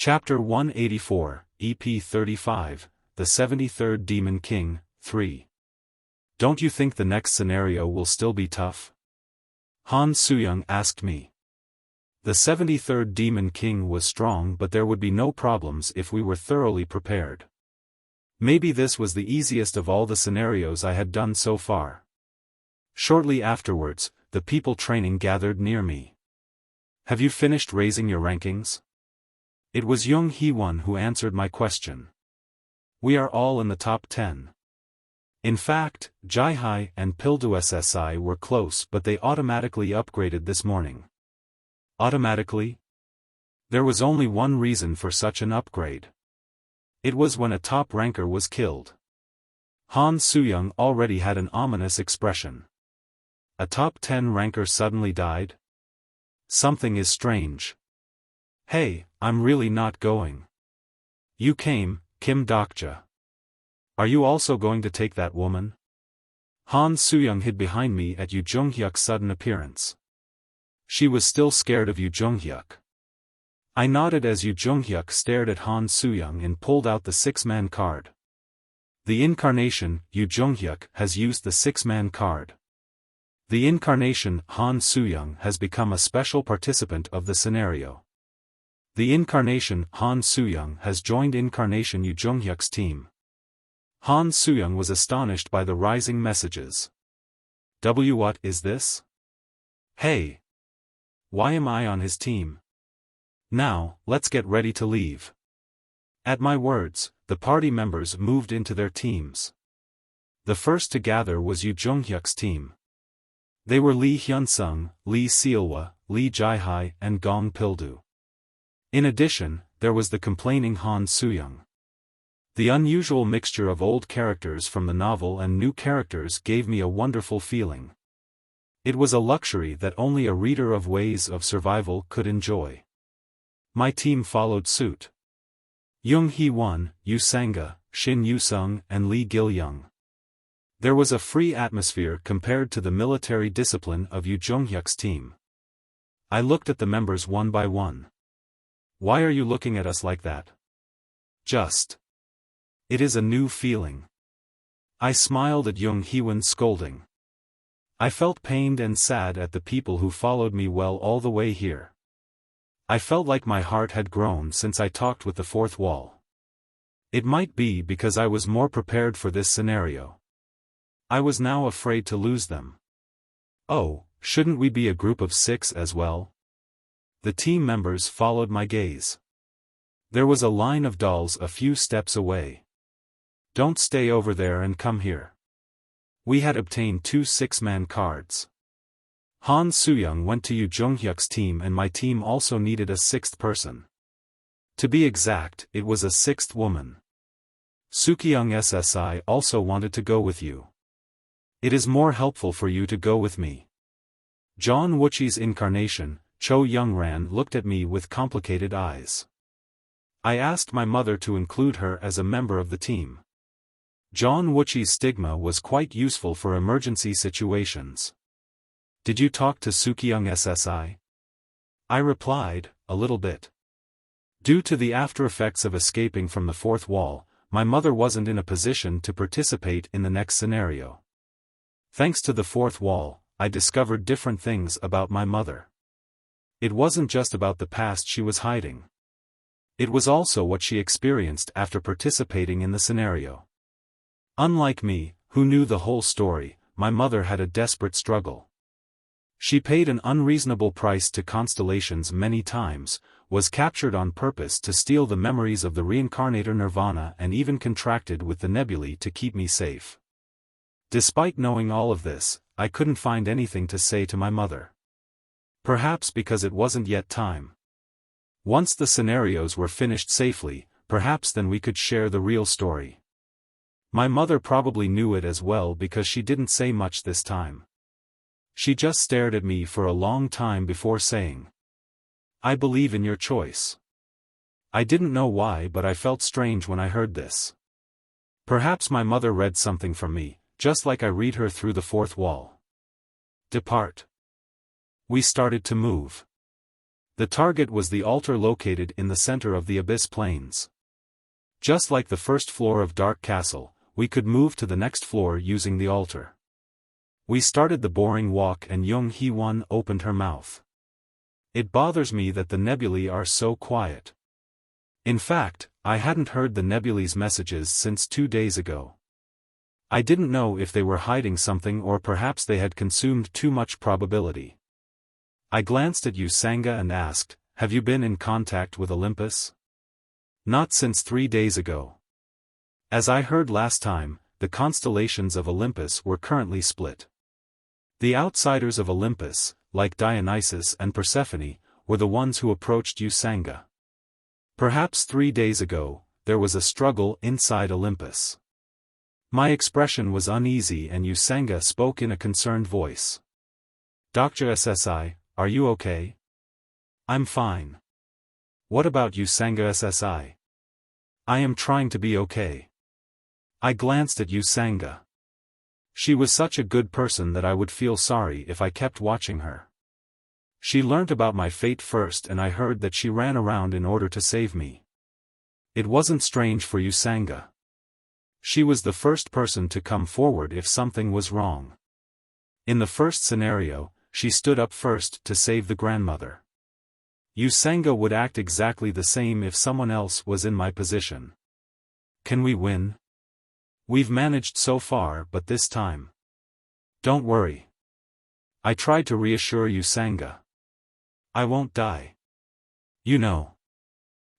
Chapter 184, EP 35, The 73rd Demon King, 3. Don't you think the next scenario will still be tough? Han Suyong asked me. The 73rd Demon King was strong, but there would be no problems if we were thoroughly prepared. Maybe this was the easiest of all the scenarios I had done so far. Shortly afterwards, the people training gathered near me. Have you finished raising your rankings? It was Jung Hee-won who answered my question. We are all in the top 10. In fact, Jai-hai and Pildu SSI were close, but they automatically upgraded this morning. Automatically? There was only one reason for such an upgrade. It was when a top ranker was killed. Han Suyong already had an ominous expression. A top 10 ranker suddenly died? Something is strange. Hey, I'm really not going. You came, Kim Dokja. Are you also going to take that woman? Han Suyong hid behind me at Yu Junghyuk's sudden appearance. She was still scared of Yu Junghyuk. I nodded as Yu Junghyuk stared at Han Suyong and pulled out the 6-man card. The incarnation, Yu Junghyuk, has used the 6-man card. The incarnation, Han Suyong, has become a special participant of the scenario. The incarnation, Han Suyong, has joined incarnation Yu Junghyuk's team. Han Suyong was astonished by the rising messages. What is this? Hey! Why am I on his team? Now, let's get ready to leave. At my words, the party members moved into their teams. The first to gather was Yu Junghyuk's team. They were Lee Hyun-sung, Lee Seolwa, Lee Jai-hai, and Gong Pildu. In addition, there was the complaining Han Suyong. The unusual mixture of old characters from the novel and new characters gave me a wonderful feeling. It was a luxury that only a reader of Ways of Survival could enjoy. My team followed suit. Jung Hee-won, Yu Sanga, Shin Yu-sung, and Lee Gil-young. There was a free atmosphere compared to the military discipline of Yu Junghyuk's team. I looked at the members one by one. Why are you looking at us like that? Just. It is a new feeling. I smiled at Jung Hee-won's scolding. I felt pained and sad at the people who followed me well all the way here. I felt like my heart had grown since I talked with the fourth wall. It might be because I was more prepared for this scenario. I was now afraid to lose them. Oh, shouldn't we be a group of 6 as well? The team members followed my gaze. There was a line of dolls a few steps away. Don't stay over there and come here. We had obtained 2 6-man cards. Han Suyong went to Yu Junghyuk's team and my team also needed a 6th person. To be exact, it was a 6th woman. Sukyung SSI also wanted to go with you. It is more helpful for you to go with me. John Wuchi's incarnation, Cho Young-ran, looked at me with complicated eyes. I asked my mother to include her as a member of the team. John Wuchi's stigma was quite useful for emergency situations. Did you talk to Sukyung SSI? I replied, a little bit. Due to the after effects of escaping from the fourth wall, my mother wasn't in a position to participate in the next scenario. Thanks to the fourth wall, I discovered different things about my mother. It wasn't just about the past she was hiding. It was also what she experienced after participating in the scenario. Unlike me, who knew the whole story, my mother had a desperate struggle. She paid an unreasonable price to constellations many times, was captured on purpose to steal the memories of the reincarnator Nirvana, and even contracted with the nebulae to keep me safe. Despite knowing all of this, I couldn't find anything to say to my mother. Perhaps because it wasn't yet time. Once the scenarios were finished safely, perhaps then we could share the real story. My mother probably knew it as well because she didn't say much this time. She just stared at me for a long time before saying, I believe in your choice. I didn't know why, but I felt strange when I heard this. Perhaps my mother read something from me, just like I read her through the fourth wall. Depart. We started to move. The target was the altar located in the center of the Abyss Plains. Just like the first floor of Dark Castle, we could move to the next floor using the altar. We started the boring walk and Young Hee-won opened her mouth. It bothers me that the nebulae are so quiet. In fact, I hadn't heard the nebulae's messages since 2 days ago. I didn't know if they were hiding something or perhaps they had consumed too much probability. I glanced at Usanga and asked, "Have you been in contact with Olympus?" "Not since 3 days ago. As I heard last time, the constellations of Olympus were currently split. The outsiders of Olympus, like Dionysus and Persephone, were the ones who approached Usanga. Perhaps 3 days ago, there was a struggle inside Olympus." My expression was uneasy and Usanga spoke in a concerned voice. "Dr. SSI, are you okay?" "I'm fine. What about Usanga SSI?" "I am trying to be okay." I glanced at Usanga. She was such a good person that I would feel sorry if I kept watching her. She learnt about my fate first and I heard that she ran around in order to save me. It wasn't strange for Usanga. She was the first person to come forward if something was wrong. In the first scenario, she stood up first to save the grandmother. Usanga would act exactly the same if someone else was in my position. Can we win? We've managed so far, but this time. Don't worry. I tried to reassure Usanga. I won't die. You know.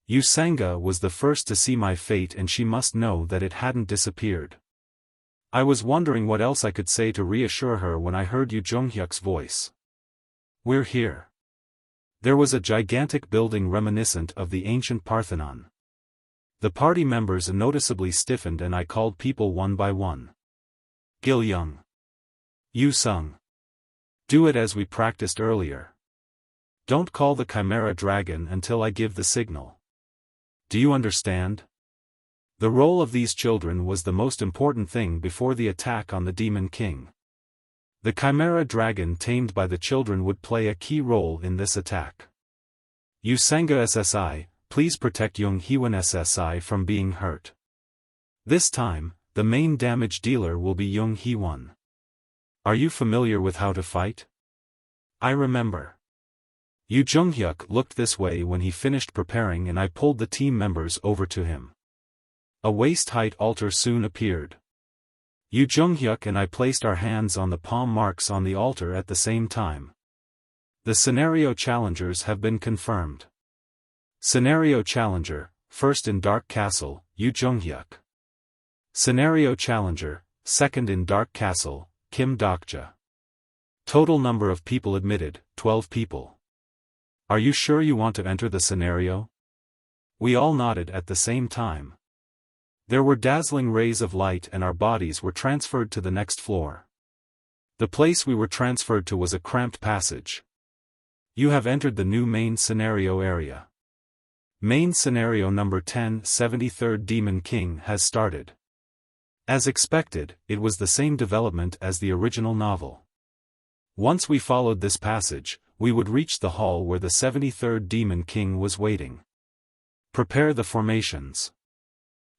Usanga was the first to see my fate and she must know that it hadn't disappeared. I was wondering what else I could say to reassure her when I heard Yoo Jung-hyuk's voice. We're here. There was a gigantic building reminiscent of the ancient Parthenon. The party members noticeably stiffened and I called people one by one. Gil Young. Yu Sung. Do it as we practiced earlier. Don't call the Chimera Dragon until I give the signal. Do you understand? The role of these children was the most important thing before the attack on the Demon King. The Chimera Dragon tamed by the children would play a key role in this attack. Usanga SSI, please protect Young Hee-won SSI from being hurt. This time, the main damage dealer will be Young Hee-won. Are you familiar with how to fight? I remember. Yoo Jung-hyuk looked this way when he finished preparing and I pulled the team members over to him. A waist-height altar soon appeared. Yoo Jung-hyuk and I placed our hands on the palm marks on the altar at the same time. The scenario challengers have been confirmed. Scenario challenger, first in Dark Castle, Yoo Jung-hyuk. Scenario challenger, second in Dark Castle, Kim Dokja. Total number of people admitted, 12 people. Are you sure you want to enter the scenario? We all nodded at the same time. There were dazzling rays of light and our bodies were transferred to the next floor. The place we were transferred to was a cramped passage. You have entered the new main scenario area. Main scenario number 10, 73rd Demon King has started. As expected, it was the same development as the original novel. Once we followed this passage, we would reach the hall where the 73rd Demon King was waiting. Prepare the formations.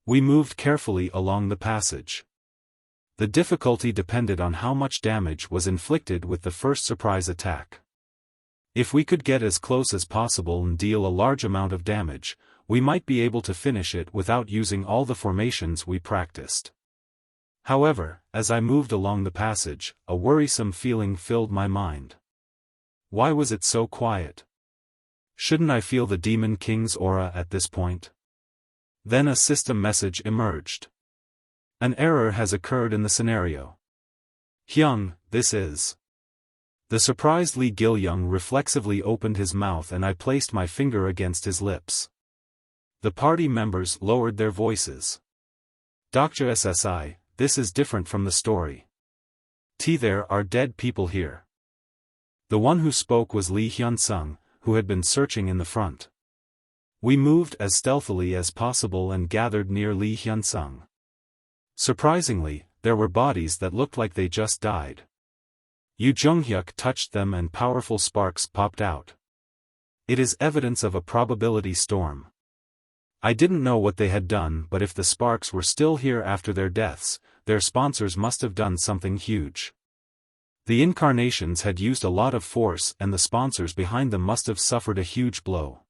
We moved carefully along the passage. The difficulty depended on how much damage was inflicted with the first surprise attack. If we could get as close as possible and deal a large amount of damage, we might be able to finish it without using all the formations we practiced. However, as I moved along the passage, a worrisome feeling filled my mind. Why was it so quiet? Shouldn't I feel the Demon King's aura at this point? Then a system message emerged. An error has occurred in the scenario. Hyung, this is. The surprised Lee Gil-young reflexively opened his mouth and I placed my finger against his lips. The party members lowered their voices. Dr. SSI, this is different from the story. There are dead people here. The one who spoke was Lee Hyun-sung, who had been searching in the front. We moved as stealthily as possible and gathered near Lee Hyun-sung. Surprisingly, there were bodies that looked like they just died. Yoo Jung-hyuk touched them and powerful sparks popped out. It is evidence of a probability storm. I didn't know what they had done, but if the sparks were still here after their deaths, their sponsors must have done something huge. The incarnations had used a lot of force and the sponsors behind them must have suffered a huge blow.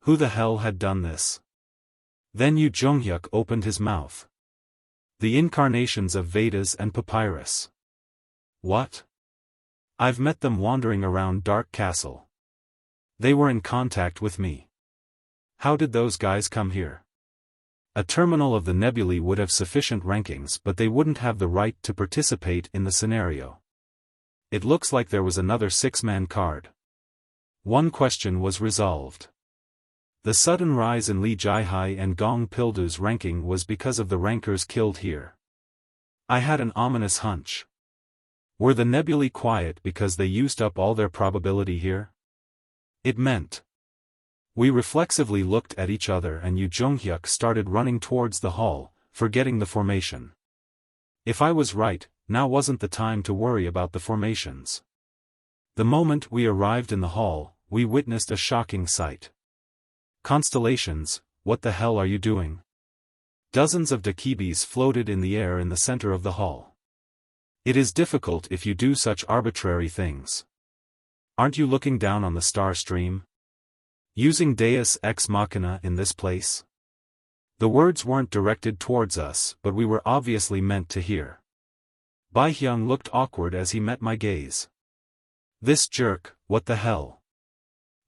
Who the hell had done this? Then Yu Jonghyuk opened his mouth. The incarnations of Vedas and Papyrus. What? I've met them wandering around Dark Castle. They were in contact with me. How did those guys come here? A terminal of the nebulae would have sufficient rankings, but they wouldn't have the right to participate in the scenario. It looks like there was another six-man card. One question was resolved. The sudden rise in Li Jihai and Gong Pildu's ranking was because of the rankers killed here. I had an ominous hunch. Were the nebulae quiet because they used up all their probability here? It meant. We reflexively looked at each other and Yu Jonghyuk started running towards the hall, forgetting the formation. If I was right, now wasn't the time to worry about the formations. The moment we arrived in the hall, we witnessed a shocking sight. Constellations, what the hell are you doing? Dozens of dakibis floated in the air in the center of the hall. It is difficult if you do such arbitrary things. Aren't you looking down on the star stream? Using Deus Ex Machina in this place? The words weren't directed towards us, but we were obviously meant to hear. Bai Hyung looked awkward as he met my gaze. This jerk, what the hell?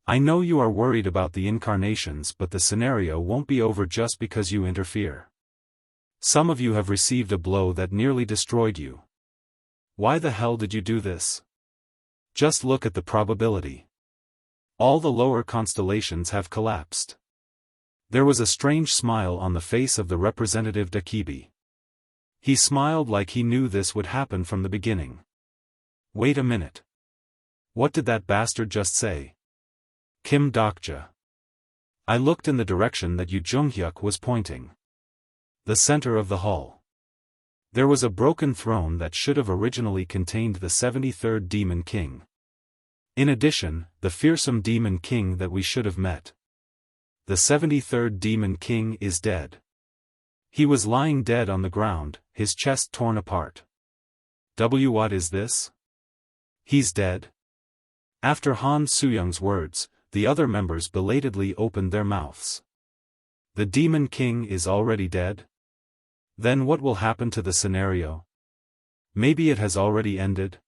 I know you are worried about the incarnations, but the scenario won't be over just because you interfere. Some of you have received a blow that nearly destroyed you. Why the hell did you do this? Just look at the probability. All the lower constellations have collapsed. There was a strange smile on the face of the representative Dakibi. He smiled like he knew this would happen from the beginning. Wait a minute. What did that bastard just say? Kim Dokja. I looked in the direction that Yu Jonghyuk was pointing. The center of the hall. There was a broken throne that should have originally contained the 73rd Demon King. In addition, the fearsome Demon King that we should have met. The 73rd Demon King is dead. He was lying dead on the ground, his chest torn apart. What is this? He's dead? After Han Suyung's words, the other members belatedly opened their mouths. The Demon King is already dead? Then what will happen to the scenario? Maybe it has already ended?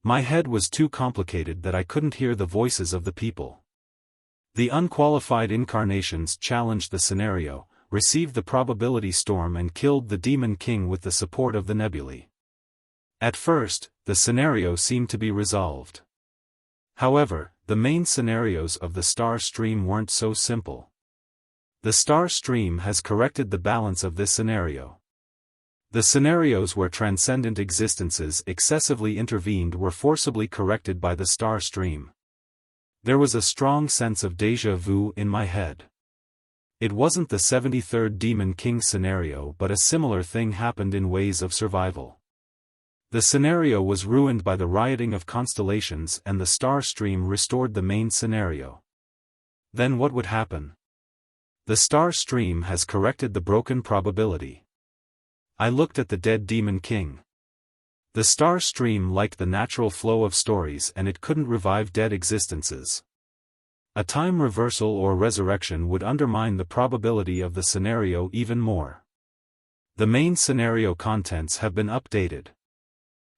My head was too complicated that I couldn't hear the voices of the people. The unqualified incarnations challenged the scenario, received the probability storm and killed the Demon King with the support of the nebulae. At first, the scenario seemed to be resolved. However, the main scenarios of the star stream weren't so simple. The star stream has corrected the balance of this scenario. The scenarios where transcendent existences excessively intervened were forcibly corrected by the star stream. There was a strong sense of déjà vu in my head. It wasn't the 73rd Demon King scenario, but a similar thing happened in Ways of Survival. The scenario was ruined by the rioting of constellations and the star stream restored the main scenario. Then what would happen? The star stream has corrected the broken probability. I looked at the dead Demon King. The star stream liked the natural flow of stories and it couldn't revive dead existences. A time reversal or resurrection would undermine the probability of the scenario even more. The main scenario contents have been updated.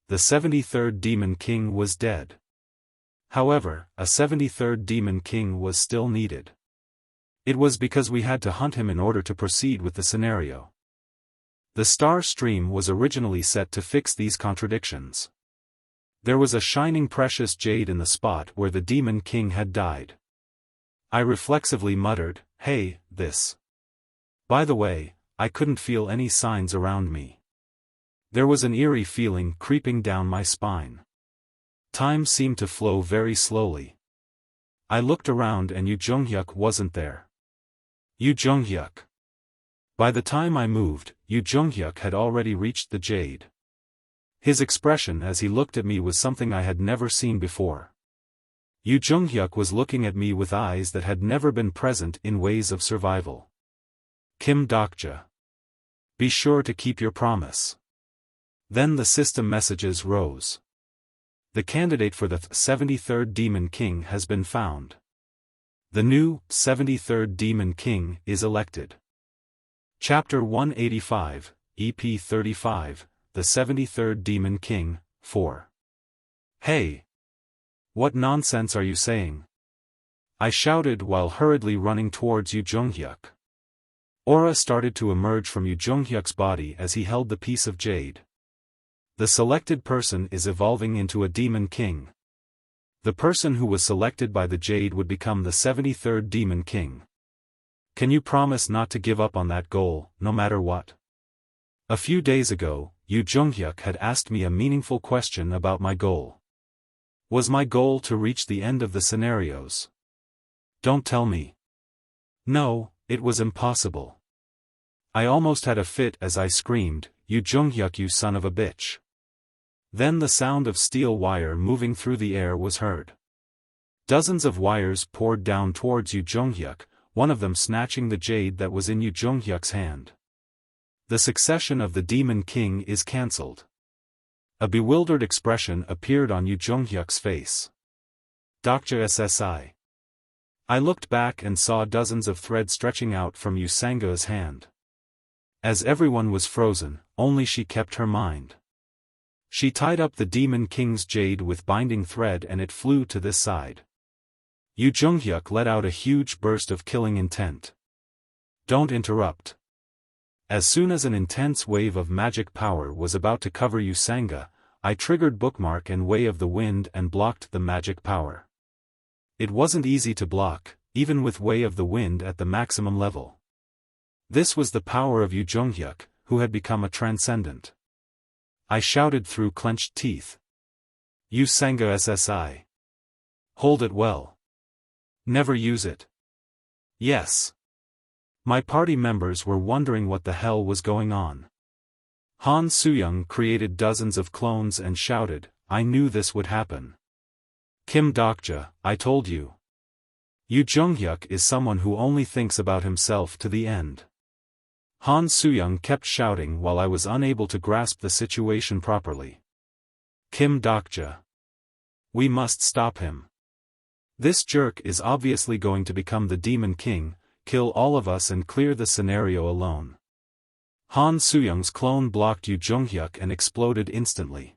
The 73rd Demon King was dead. However, a 73rd Demon King was still needed. It was because we had to hunt him in order to proceed with the scenario. The star stream was originally set to fix these contradictions. There was a shining precious jade in the spot where the Demon King had died. I reflexively muttered, "Hey, this." By the way, I couldn't feel any signs around me. There was an eerie feeling creeping down my spine. Time seemed to flow very slowly. I looked around and Yu Jonghyuk wasn't there. Yu Jonghyuk. By the time I moved, Yu Jonghyuk had already reached the jade. His expression as he looked at me was something I had never seen before. Yu Junghyuk was looking at me with eyes that had never been present in ways of survival. Kim Dokja. Be sure to keep your promise. Then the system messages rose. The candidate for the 73rd Demon King has been found. The new 73rd Demon King is elected. Chapter 185, EP 35, The 73rd Demon King, 4. Hey! What nonsense are you saying? I shouted while hurriedly running towards Yu Junghyuk. Aura started to emerge from Yu Junghyuk's body as he held the piece of jade. The selected person is evolving into a Demon King. The person who was selected by the jade would become the 73rd Demon King. Can you promise not to give up on that goal, no matter what? A few days ago, Yu Junghyuk had asked me a meaningful question about my goal. Was my goal to reach the end of the scenarios? Don't tell me. No, it was impossible. I almost had a fit as I screamed, Yu Junghyuk, you son of a bitch. Then the sound of steel wire moving through the air was heard. Dozens of wires poured down towards Yu Junghyuk, one of them snatching the jade that was in Yu Junghyuk's hand. The succession of the Demon King is cancelled. A bewildered expression appeared on Yu Junghyuk's face. Dr. SSI. I looked back and saw dozens of threads stretching out from Yu Sanga's hand. As everyone was frozen, only she kept her mind. She tied up the Demon King's jade with binding thread and it flew to this side. Yu Junghyuk let out a huge burst of killing intent. Don't interrupt. As soon as an intense wave of magic power was about to cover Yu Sanga, I triggered Bookmark and Way of the Wind and blocked the magic power. It wasn't easy to block, even with Way of the Wind at the maximum level. This was the power of Yu Junghyuk, who had become a transcendent. I shouted through clenched teeth. Yu Sanga SSI. Hold it well. Never use it. Yes. My party members were wondering what the hell was going on. Han Suyong created dozens of clones and shouted, I knew this would happen. Kim Dokja, I told you. Yu Junghyuk is someone who only thinks about himself to the end. Han Suyong kept shouting while I was unable to grasp the situation properly. Kim Dokja. We must stop him. This jerk is obviously going to become the Demon King, kill all of us and clear the scenario alone. Han Suyong's clone blocked Yu Junghyuk and exploded instantly.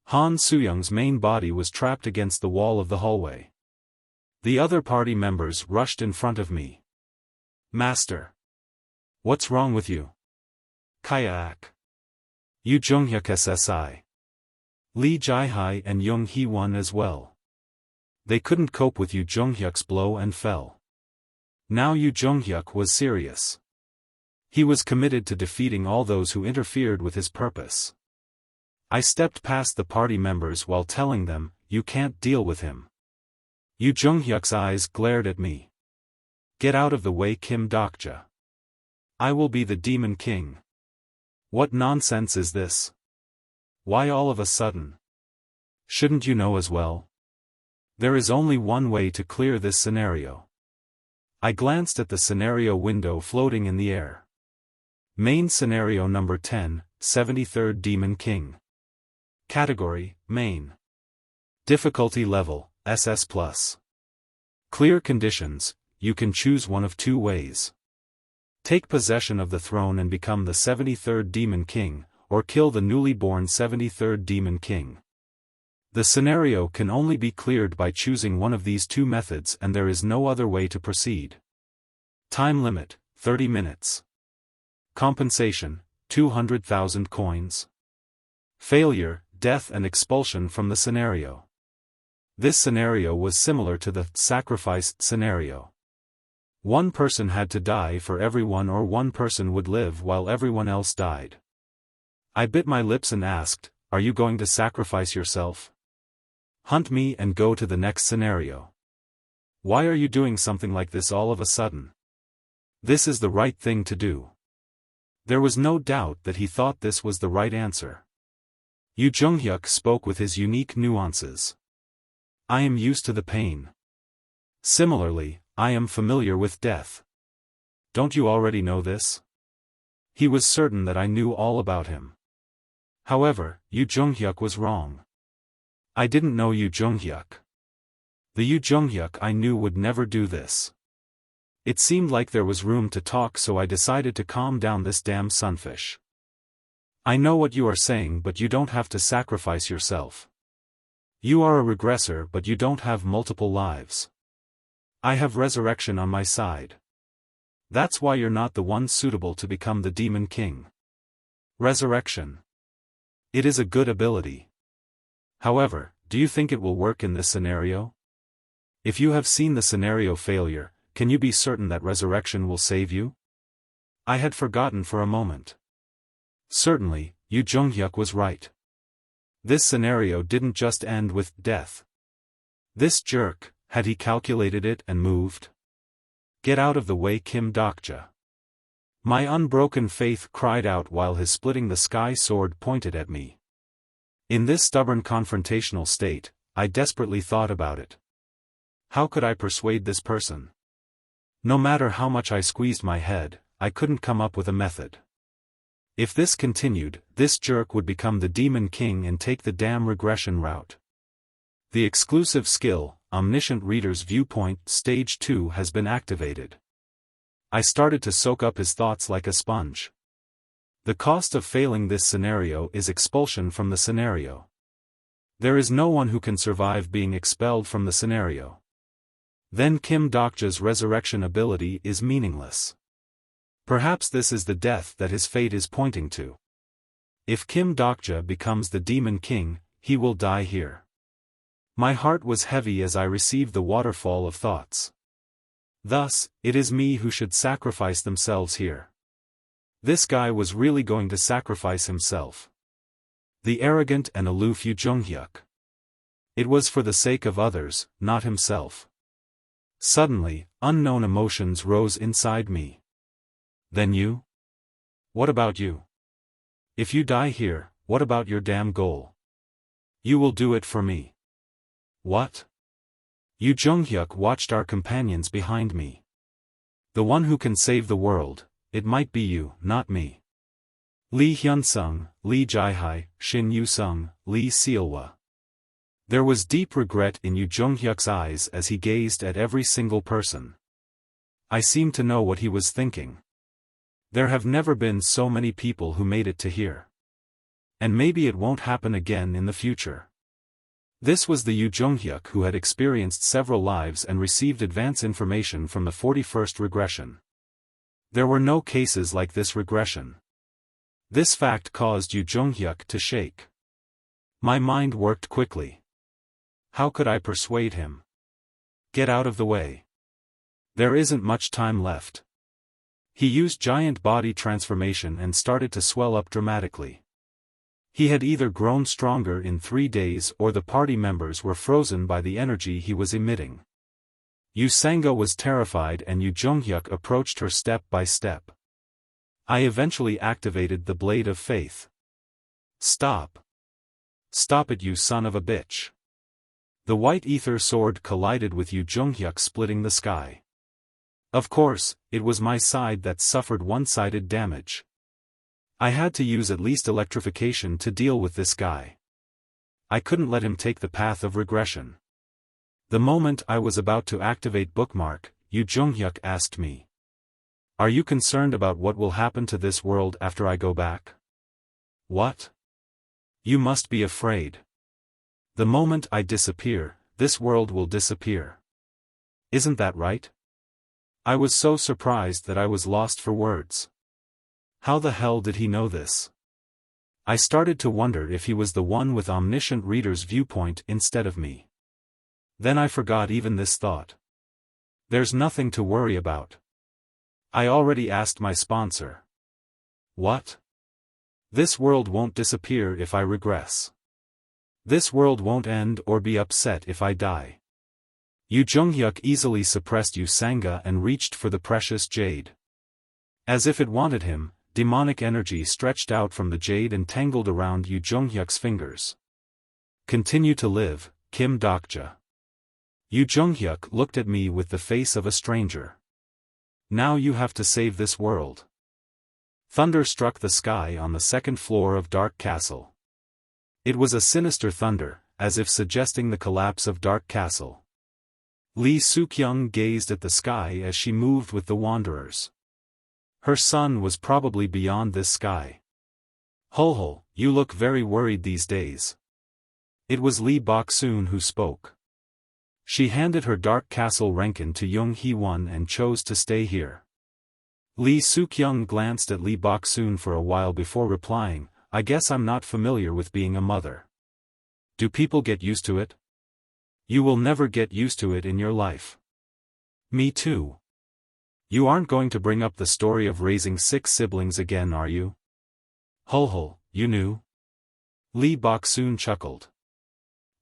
Han Suyong's main body was trapped against the wall of the hallway. The other party members rushed in front of me. Master. What's wrong with you? Kayak. Yu Junghyuk SSI. Li Jihai and Jung Hee-won as well. They couldn't cope with Yu Junghyuk's blow and fell. Now Yu Junghyuk was serious. He was committed to defeating all those who interfered with his purpose. I stepped past the party members while telling them, you can't deal with him. Yu Junghyuk's eyes glared at me. Get out of the way, Kim Dokja. I will be the Demon King. What nonsense is this? Why all of a sudden? Shouldn't you know as well? There is only one way to clear this scenario. I glanced at the scenario window floating in the air. Main scenario number 10, 73rd Demon King. Category, Main. Difficulty level, SS+. Clear conditions, you can choose one of two ways. Take possession of the throne and become the 73rd Demon King, or kill the newly born 73rd Demon King. The scenario can only be cleared by choosing one of these two methods and there is no other way to proceed. Time limit, 30 minutes. Compensation, 200,000 coins. Failure, death and expulsion from the scenario. This scenario was similar to the sacrificed scenario. One person had to die for everyone or one person would live while everyone else died. I bit my lips and asked, are you going to sacrifice yourself? Hunt me and go to the next scenario. Why are you doing something like this all of a sudden? This is the right thing to do. There was no doubt that he thought this was the right answer. Yu Junghyuk spoke with his unique nuances. I am used to the pain. Similarly, I am familiar with death. Don't you already know this? He was certain that I knew all about him. However, Yu Junghyuk was wrong. I didn't know Yu Junghyuk. The Yu Junghyuk I knew would never do this. It seemed like there was room to talk, so I decided to calm down this damn sunfish. I know what you are saying, but you don't have to sacrifice yourself. You are a regressor, but you don't have multiple lives. I have resurrection on my side. That's why you're not the one suitable to become the Demon King. Resurrection. It is a good ability. However, do you think it will work in this scenario? If you have seen the scenario failure, can you be certain that resurrection will save you? I had forgotten for a moment. Certainly, Yu Junghyuk was right. This scenario didn't just end with death. This jerk, had he calculated it and moved? Get out of the way, Kim Dokja. My unbroken faith cried out while his splitting the sky sword pointed at me. In this stubborn confrontational state, I desperately thought about it. How could I persuade this person? No matter how much I squeezed my head, I couldn't come up with a method. If this continued, this jerk would become the Demon King and take the damn regression route. The exclusive skill, Omniscient Reader's Viewpoint Stage 2 has been activated. I started to soak up his thoughts like a sponge. The cost of failing this scenario is expulsion from the scenario. There is no one who can survive being expelled from the scenario. Then Kim Dokja's resurrection ability is meaningless. Perhaps this is the death that his fate is pointing to. If Kim Dokja becomes the Demon King, he will die here. My heart was heavy as I received the waterfall of thoughts. Thus, it is me who should sacrifice themselves here. This guy was really going to sacrifice himself. The arrogant and aloof Yu Junghyuk. It was for the sake of others, not himself. Suddenly, unknown emotions rose inside me. Then you? What about you? If you die here, what about your damn goal? You will do it for me. What? Yu Junghyuk watched our companions behind me. The one who can save the world, it might be you, not me. Lee Hyunsung, Lee Jaihai, Shin Yu-sung, Lee Seolwa. There was deep regret in Yu Junghyuk's eyes as he gazed at every single person. I seemed to know what he was thinking. There have never been so many people who made it to here. And maybe it won't happen again in the future. This was the Yu Junghyuk who had experienced several lives and received advance information from the 41st regression. There were no cases like this regression. This fact caused Yu Junghyuk to shake. My mind worked quickly. How could I persuade him? Get out of the way. There isn't much time left. He used giant body transformation and started to swell up dramatically. He had either grown stronger in 3 days or the party members were frozen by the energy he was emitting. Yu Sanga was terrified and Yu Junghyuk approached her step by step. I eventually activated the Blade of Faith. Stop. Stop it, you son of a bitch. The white ether sword collided with Yu Junghyuk, splitting the sky. Of course, it was my side that suffered one-sided damage. I had to use at least electrification to deal with this guy. I couldn't let him take the path of regression. The moment I was about to activate Bookmark, Yu Junghyuk asked me. Are you concerned about what will happen to this world after I go back? What? You must be afraid. The moment I disappear, this world will disappear. Isn't that right? I was so surprised that I was lost for words. How the hell did he know this? I started to wonder if he was the one with Omniscient Reader's Viewpoint instead of me. Then I forgot even this thought. There's nothing to worry about. I already asked my sponsor. What? This world won't disappear if I regress. This world won't end or be upset if I die. Yu Junghyuk easily suppressed Yu Sanga and reached for the precious jade. As if it wanted him, demonic energy stretched out from the jade and tangled around Yu Junghyuk's fingers. Continue to live, Kim Dokja. Yu Junghyuk looked at me with the face of a stranger. Now you have to save this world. Thunder struck the sky on the second floor of Dark Castle. It was a sinister thunder, as if suggesting the collapse of Dark Castle. Lee Soo-kyung gazed at the sky as she moved with the wanderers. Her son was probably beyond this sky. Hulhul, you look very worried these days. It was Lee Bok-soon who spoke. She handed her Dark Castle renkin to Jung Hee-won and chose to stay here. Lee Soo-kyung glanced at Lee Bok-soon for a while before replying, I guess I'm not familiar with being a mother. Do people get used to it? You will never get used to it in your life. Me too. You aren't going to bring up the story of raising 6 siblings again, are you? Hulhul, you knew? Lee Bok-soon chuckled.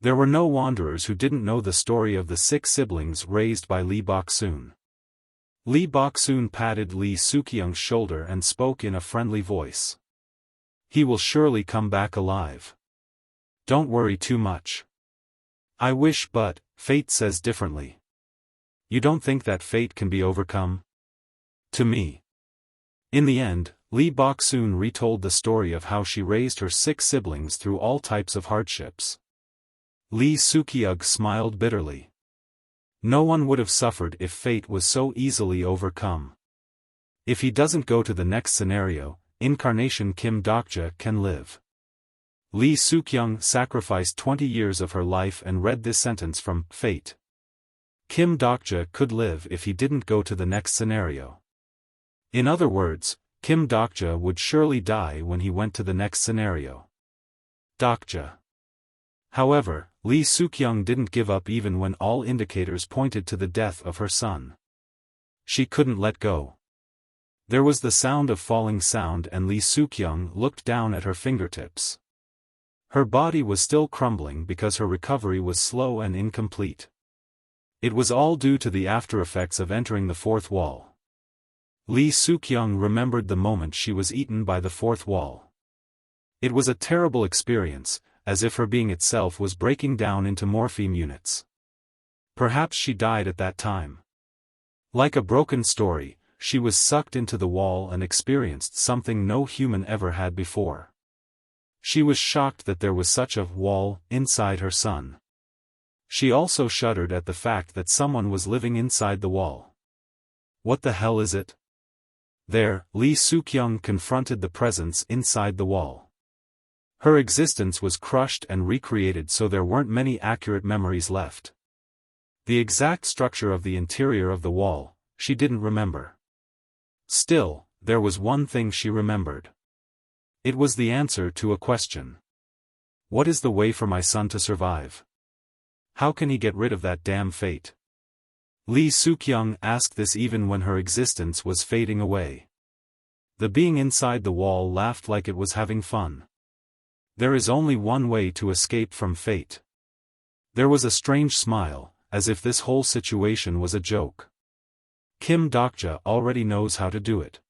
There were no wanderers who didn't know the story of the 6 siblings raised by Lee Bok-soon. Lee Bok-soon patted Lee Soo-kyung's shoulder and spoke in a friendly voice. He will surely come back alive. Don't worry too much. I wish, but fate says differently. You don't think that fate can be overcome? To me. In the end, Lee Bok-soon retold the story of how she raised her 6 siblings through all types of hardships. Lee Soo-kyung smiled bitterly. No one would have suffered if fate was so easily overcome. If he doesn't go to the next scenario, Incarnation Kim Dokja can live. Lee Soo-kyung sacrificed 20 years of her life and read this sentence from Fate. Kim Dokja could live if he didn't go to the next scenario. In other words, Kim Dokja would surely die when he went to the next scenario. Dokja. However, Lee Soo-kyung didn't give up even when all indicators pointed to the death of her son. She couldn't let go. There was the sound of falling sound and Lee Soo-kyung looked down at her fingertips. Her body was still crumbling because her recovery was slow and incomplete. It was all due to the aftereffects of entering the fourth wall. Lee Soo-kyung remembered the moment she was eaten by the fourth wall. It was a terrible experience, as if her being itself was breaking down into morpheme units. Perhaps she died at that time. Like a broken story, she was sucked into the wall and experienced something no human ever had before. She was shocked that there was such a wall inside her son. She also shuddered at the fact that someone was living inside the wall. What the hell is it? There, Lee Soo-kyung confronted the presence inside the wall. Her existence was crushed and recreated, so there weren't many accurate memories left. The exact structure of the interior of the wall, she didn't remember. Still, there was one thing she remembered. It was the answer to a question. What is the way for my son to survive? How can he get rid of that damn fate? Lee Soo-kyung asked this even when her existence was fading away. The being inside the wall laughed like it was having fun. There is only one way to escape from fate. There was a strange smile, as if this whole situation was a joke. Kim Dokja already knows how to do it.